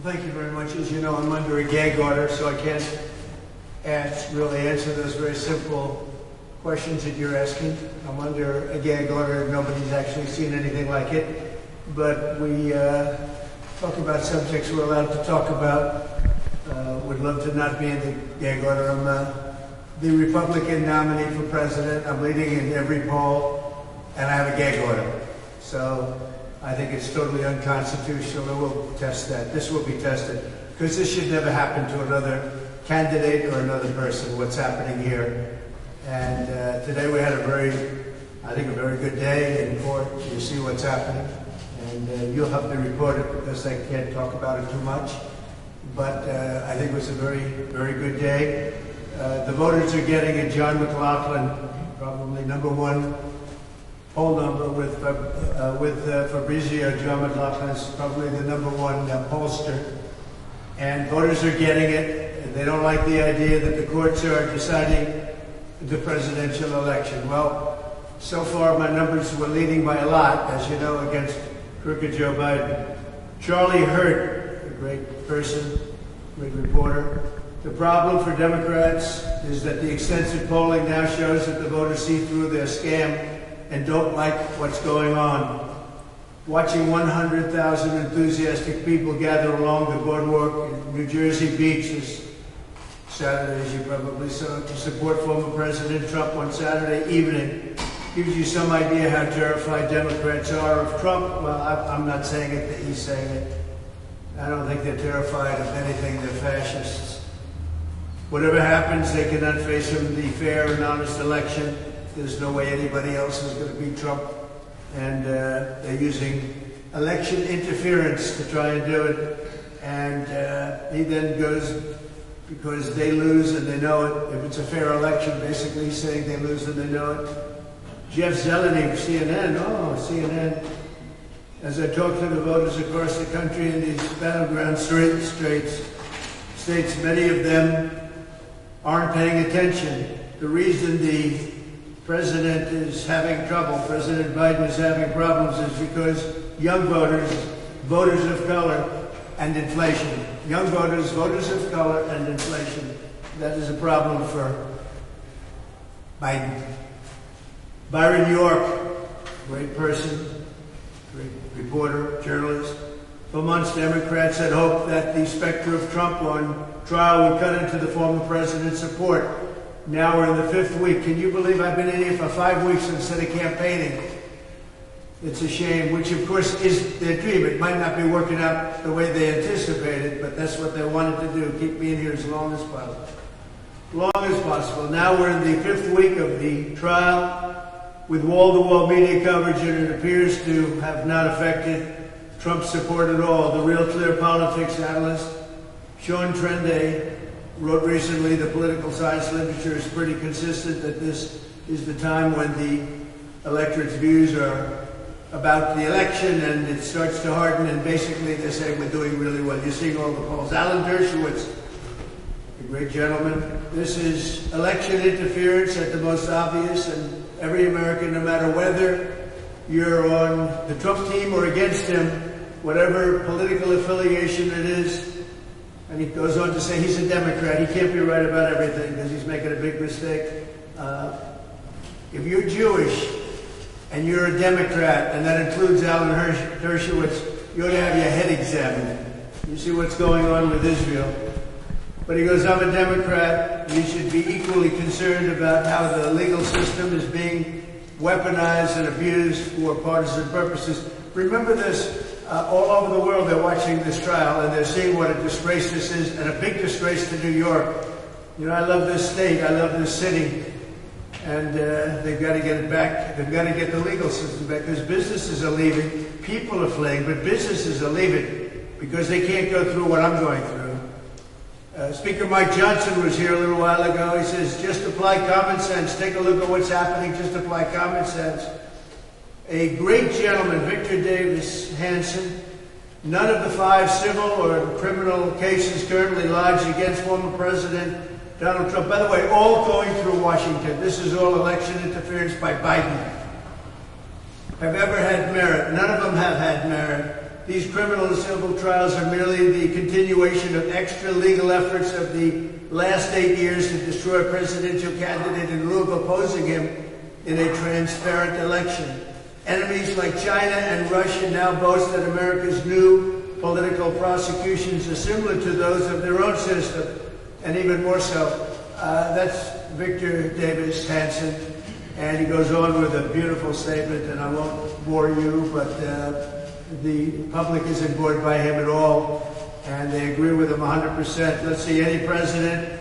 Well, thank you very much. As you know, I'm under a gag order, so I can't really answer those very simple questions that you're asking. I'm under a gag order. Nobody's actually seen anything like it. But we talk about subjects we're allowed to talk about. Would love to not be in the gag order. I'm the Republican nominee for president. I'm leading in every poll, and I have a gag order. So I think it's totally unconstitutional, and we'll test that. This will be tested, because this should never happen to another candidate or another person, what's happening here. And today we had a very good day in court. You see what's happening. And you'll have to report it, because I can't talk about it too much. But I think it was a very, very good day. The voters are getting a John McLaughlin, probably #1 poll number with Fabrizio. John McLaughlin is probably the #1 pollster. And voters are getting it. And they don't like the idea that the courts are deciding the presidential election. Well, so far my numbers were leading by a lot, as you know, against crooked Joe Biden. Charlie Hurt, a great person, great reporter. The problem for Democrats is that the extensive polling now shows that the voters see through their scam and don't like what's going on. Watching 100,000 enthusiastic people gather along the boardwalk in New Jersey Beach this Saturday, as you probably saw, to support former President Trump on Saturday evening, gives you some idea how terrified Democrats are of Trump. Well, I'm not saying it, that he's saying it. I don't think they're terrified of anything. They're fascists. Whatever happens, they cannot face him in the fair and honest election. There's no way anybody else is going to beat Trump. And they're using election interference to try and do it. And he then goes, because they lose and they know it. If it's a fair election, basically he's saying they lose and they know it. Jeff Zeleny of CNN. As I talk to the voters across the country in these battleground states, many of them aren't paying attention. The reason the president is having trouble, President Biden is having problems, is because young voters, voters of color, and inflation. Young voters, voters of color, and inflation. That is a problem for Biden. Byron York, great person, great reporter, journalist. For months, Democrats had hoped that the specter of Trump on trial would cut into the former president's support. Now we're in the 5th week. Can you believe I've been in here for 5 weeks instead of campaigning? It's a shame, which of course is their dream. It might not be working out the way they anticipated, but that's what they wanted to do, keep me in here as long as possible. Now we're in the 5th week of the trial with wall-to-wall media coverage, and it appears to have not affected Trump's support at all. The Real Clear Politics analyst, Sean Trende, wrote recently, the political science literature is pretty consistent that this is the time when the electorate's views are about the election, and it starts to harden, and basically they're saying we're doing really well. You're seeing all the polls. Alan Dershowitz, a great gentleman. This is election interference at the most obvious, and every American, no matter whether you're on the Trump team or against him, whatever political affiliation it is, and he goes on to say he's a Democrat. He can't be right about everything because he's making a big mistake. If you're Jewish and you're a Democrat, and that includes Alan Dershowitz, you ought to have your head examined. You see what's going on with Israel. But he goes, I'm a Democrat. You should be equally concerned about how the legal system is being weaponized and abused for partisan purposes. Remember this. All over the world, they're watching this trial, and they're seeing what a disgrace this is, and a big disgrace to New York. You know, I love this state. I love this city. And they've got to get it back. They've got to get the legal system back, because businesses are leaving. People are fleeing, but businesses are leaving because they can't go through what I'm going through. Speaker Mike Johnson was here a little while ago. He says, just apply common sense. Take a look at what's happening. Just apply common sense. A great gentleman, Victor Davis Hanson, none of the 5 civil or criminal cases currently lodged against former President Donald Trump, by the way, all going through Washington. This is all election interference by Biden. Have ever had merit. None of them have had merit. these criminal and civil trials are merely the continuation of extra legal efforts of the last 8 years to destroy a presidential candidate in lieu of opposing him in a transparent election. Enemies like China and Russia now boast that America's new political prosecutions are similar to those of their own system, and even more so. That's Victor Davis Hanson, and he goes on with a beautiful statement, and I won't bore you, but the public isn't bored by him at all, and they agree with him 100%. Let's see, any president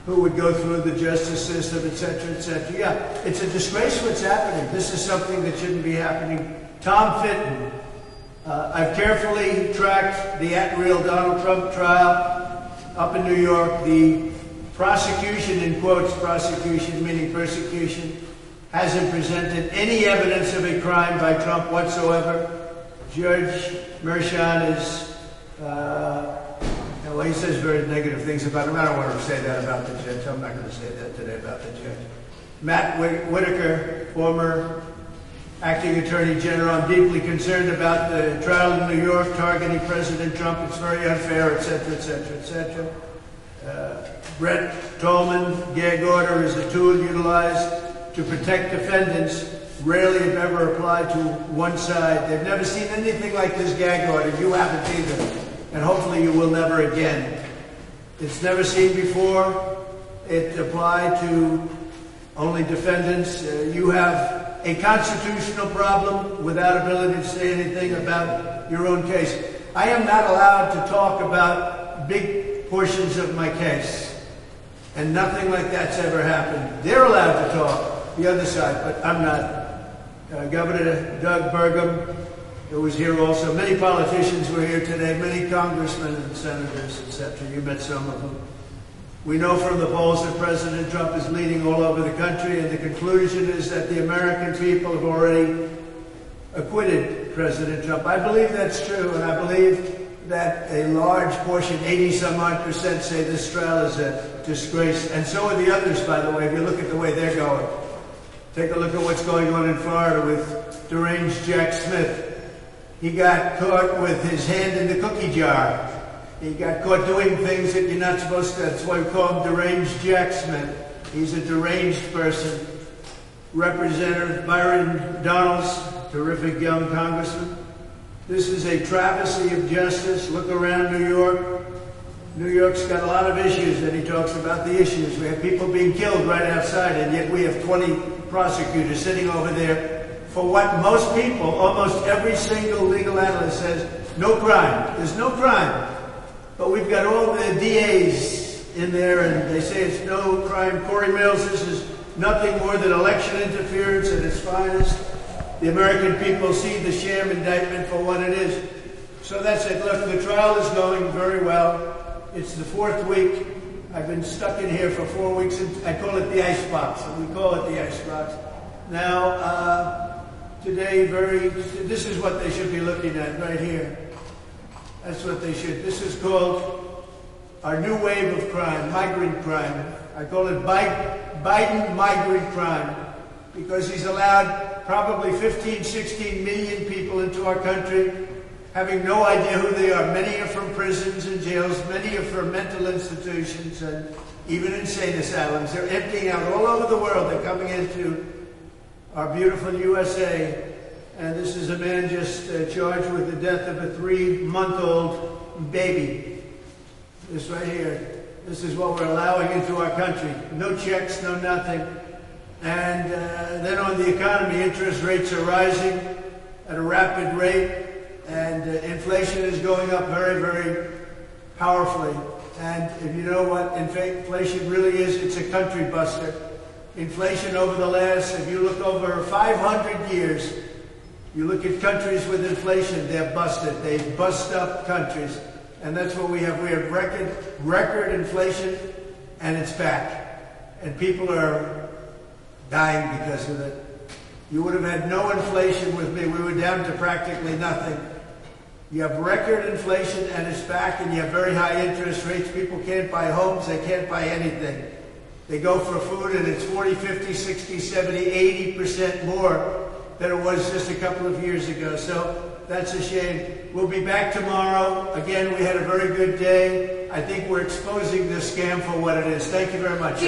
who would go through the justice system, et cetera, et cetera. Yeah, it's a disgrace what's happening. This is something that shouldn't be happening. Tom Fitton. I've carefully tracked the at-real Donald Trump trial up in New York. The prosecution, in quotes, prosecution meaning persecution, hasn't presented any evidence of a crime by Trump whatsoever. Judge Merchan is, well, he says very negative things about him. I don't want to say that about the judge. I'm not going to say that today about the judge. Matt Whitaker, former acting attorney general, I'm deeply concerned about the trial in New York targeting President Trump. It's very unfair, et cetera, et cetera, et cetera. Brett Tolman, gag order is a tool utilized to protect defendants, rarely if ever applied to one side. They've never seen anything like this gag order. You haven't either. And hopefully you will never again. It's never seen before. It applied to only defendants. You have a constitutional problem without ability to say anything about your own case. I am not allowed to talk about big portions of my case. And nothing like that's ever happened. They're allowed to talk, the other side, but I'm not. Governor Doug Burgum, who was here also. Many politicians were here today, many congressmen and senators, etc. You met some of them. We know from the polls that President Trump is leading all over the country, and the conclusion is that the American people have already acquitted President Trump. I believe that's true, and I believe that a large portion, 80-some-odd%, say this trial is a disgrace. And so are the others, by the way, if you look at the way they're going. Take a look at what's going on in Florida with deranged Jack Smith. He got caught with his hand in the cookie jar. He got caught doing things that you're not supposed to. That's why we call him deranged Jack Smith. He's a deranged person. Representative Byron Donalds, terrific young congressman. This is a travesty of justice. Look around New York. New York's got a lot of issues, and he talks about the issues. We have people being killed right outside, and yet we have 20 prosecutors sitting over there for what most people, almost every single legal analyst says, no crime. There's no crime. But we've got all the DAs in there, and they say it's no crime. Corey Mills, this is nothing more than election interference at its finest. The American people see the sham indictment for what it is. So that's it. Look, the trial is going very well. It's the 4th week. I've been stuck in here for 4 weeks. I call it the icebox. We call it the icebox. Now, today, this is what they should be looking at right here. That's what they should. This is called our new wave of crime, migrant crime. I call it Biden migrant crime because he's allowed probably 15, 16 million people into our country having no idea who they are. Many are from prisons and jails. Many are from mental institutions and even insane asylums. They're emptying out all over the world. They're coming into our beautiful USA. And this is a man just charged with the death of a 3-month-old baby. This right here. This is what we're allowing into our country. No checks, no nothing. And then on the economy, interest rates are rising at a rapid rate. And inflation is going up very, very powerfully. And if you know what inflation really is, it's a country buster. Inflation over the last, if you look over 500 years, you look at countries with inflation, they're busted. They bust up countries. And that's what we have. We have record inflation, and it's back. And people are dying because of it. You would have had no inflation with me. We were down to practically nothing. You have record inflation, and it's back, and you have very high interest rates. People can't buy homes. They can't buy anything. They go for food, and it's 40, 50, 60, 70, 80% more than it was just a couple of years ago. So that's a shame. We'll be back tomorrow. Again, we had a very good day. I think we're exposing this scam for what it is. Thank you very much.